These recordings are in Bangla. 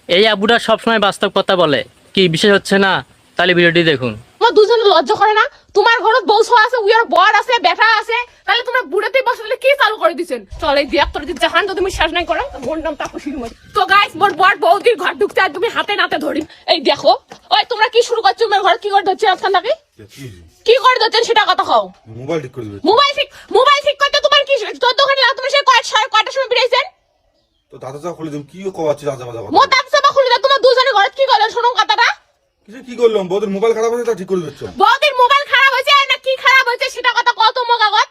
এই আবুটা সবসময় বাস্তব কথা বলে, কি বিশেষ হচ্ছে না? তাহলে ভিডিওটি দেখুন। তোমার দুজনে লজ্জা করে না? তোমার ঘরত বউ ছ আছে, উইয়ার বর আছে, বেটা আছে, তাহলে তোমরা বুড়াতে বসলে কি চালু করে দিছেন? চল এই দেখ তোর যে জাহান তো তুমি শেষ নাই করো, মোর নাম তাকু শুরু মত। তো গাইস, মোর বর বউদির ঘর ঢুকতে আর তুমি হাতে নাতে ধরি। এই দেখো, ওই তোমরা কি শুরু করছো? মোর ঘর কি করে ধরছে আজকাল নাকি? কি করে ধরছেন সেটা কথা কও। মোবাইল ঠিক করে দিবে। মোবাইল ঠিক করতে তোমার কি 14 ঘন্টা লাগতো? তুমি সেই কয়টার সময় বেরিয়েছেন? তো দাদা চা খুলে দিম, কি কওয়াচ্ছি দাদা বাজা কথা। মোর দাঁত চাপা খুলে দাও। তোমার দুজনে ঘর কি করলেন শোনো কথাটা। কিছু কি করলাম? বউদের মোবাইল খারাপ হয়েছে তা ঠিক করে দিচ্ছ। বউদির মোবাইল খারাপ হয়েছে না কি খারাপ হয়েছে সেটা কথা কত মগাগত।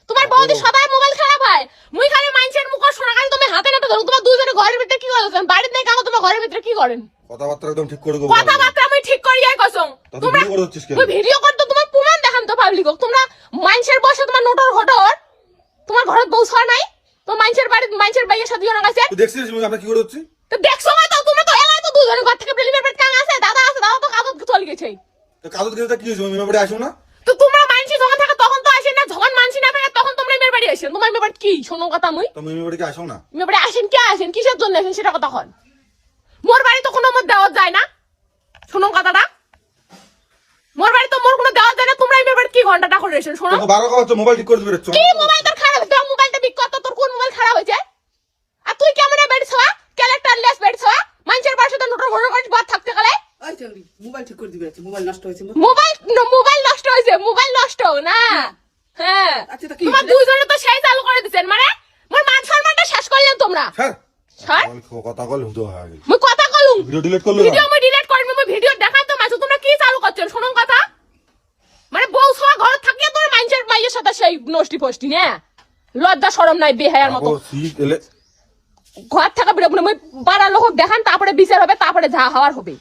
তোমার বউদির সদাই মোবাইল খারাপ হয়, মুই খালি মাইন্সের মুখ শোনা খালি তুমি হাতে নাতে ধরো। তোমার দুজনে ঘরের ভিতরে কি করেন? বাড়িতে নাই কাগজ, তোমার ঘরের ভিতরে কি করেন? কথাবার্তা একদম ঠিক করে দেবো। কথাবার্তা আমি ঠিক করিয়াই কসম। তোমরা ভিডিও করে দিচ্ছিস কেন? ওই ভিডিও করতে তোমার প্রমাণ দেখান তো পাবলিক। তোমরা মাইন্সের বসে তোমার নোটর ঘটর, তোমার ঘরে বউ ছয় নাই, তো মাইন্সের বাড়ি মাইন্সের বাইয়ের সাথে জন গেছে। তুই দেখছিস আমরা কি করে হচ্ছে? তো দেখছো না? তো তোমরা তো এলাই তো দুজনে ঘর থেকে প্রেলিমের পেট কাং আছে, দাদা আছে, দাদা তো কাগজ চলে গেছে। তো কাগজ গেছে কি হয়েছে? মেমে বাড়ি আসো না? তো তোমরা মানসি যখন থাকে তখন তো আসেন না, যখন মানসি না থাকে তখন তোমরা মেয়ের বাড়ি আসেন। তোমার মেয়ের বাড়ি কি শোনো কথা মুই? তো মেমে বাড়ি কি আসো না? মেয়ের বাড়ি আসেন কে আসেন, কিসের জন্য আসেন সেটা কথা হন। মোর বাড়ি তো কোনো মত দেওয়া যায় না, শোনো কথাটা। মোর বাড়ি তো মোর কোনো দেওয়া যায় না। তোমরা মেয়ের বাড়ি কি ঘন্টাটা করে এসেন শোনো। তো বারো কথা মোবাইল ঠিক করে দিবে রে। কি মোবাইল তোর খারাপ? তোর মোবাইলটা বিক কত? তোর কোন মোবাইল খারাপ হয়েছে? আর তুই কেমন বেড়ছ? Character less বেড়ছ? মানুষের বাড়িতে তো নোটর ঘর করে বাদ থাকতে গেলে ওই চাকরি মোবাইল ঠিক করে দিবে। মোবাইল নষ্ট হয়েছে মোর। মোবাইল নষ্ট হয়েছে। মোবাইল নষ্ট না, হ্যাঁ। আচ্ছা তা কি তোমার দুইজনে তো সেই চালু করে দিচ্ছেন, মানে মোর মান সম্মানটা শেষ করলেন তোমরা। স্যার স্যার কথা বল হুদো হয়ে গেল। মুই কথা কলুম, ভিডিও ডিলিট করলো না? ভিডিও মুই ডিলিট করব। মুই ভিডিও দেখাই তো মাঝে তোমরা কি চালু করছেন শোনো কথা। মানে বউ ছোয়া ঘর থাকিয়ে তোর মাইন্সের মাইয়ের সাথে সেই নষ্টি ফষ্টি না, লজ্জা শরম নাই বেহায়ার মতো। ও সি এলে ঘর থাকা বিরে মুই বাড়ার লোক দেখান, তারপরে বিচার হবে, তারপরে যা হওয়ার হবে।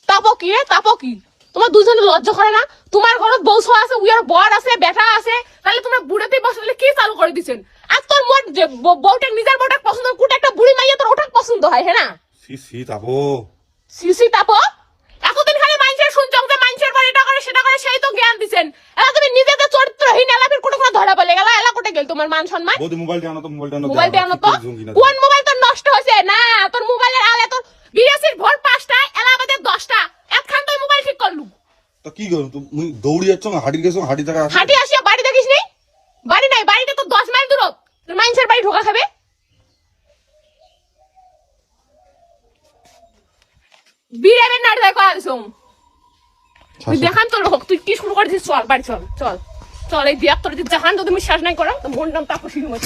তাপো কি রে? তাপো কি? তোমার দুজনে লজ্জা করে না? তোমার ঘরত বউ ছোয়া আছে, উইয়ার বর আছে, বেটা আছে, তাহলে তোমরা বুড়াতে বসলে কি চালু করে দিছেন? আর তোর মোর যে বউটা নিজের বউটা পছন্দ, কুট একটা বুড়ি মাইয়া তোর ওটা পছন্দ হয়, হ্যাঁ না? সি সি তাবো সিসি তাপো এতদিন খালি মানুষের শুনছো যে মানুষের বাড়ি এটা করে সেটা করে, সেই তো জ্ঞান দিচ্ছেন। এলা তুমি নিজেদের চরিত্রহীন, এলাপির কোনো কোনো ধরা পড়ে গেল। এলা কোটে গেল তোমার মান সম্মান? বৌদি মোবাইলটা আনো তো, মোবাইলটা আনো। মোবাইল দিয়ে আনো তো। কোন মোবাইল তোর নষ্ট হয়েছে? না তোর মোবাইলের আলে তোর বিরাশির ভোর 5টায়, এলাহাবাদের 10টা, একখান তুই মোবাইল ঠিক করলু। তো কি করব? তুমি দৌড়ি যাচ্ছ না? হাঁটি গেছো? হাঁটি টাকা হাঁটি আসিয়া বাড়ি দেখিস নি? বাড়ি নাই, বাড়িটা তো 10 মাইল দূর। তোর মানুষের বাড়ি ঢোকা খাবে? বিরাবের নাট দেখো আসুম তুই দেখান তোর হোক। তুই কি শুরু করেছিস? চল বাড়ি চল, চল চল। এই দেখ তোর যে জাহান তো তুমি শেষ নাই করো, তো মন নাম তাকু শুরু মত।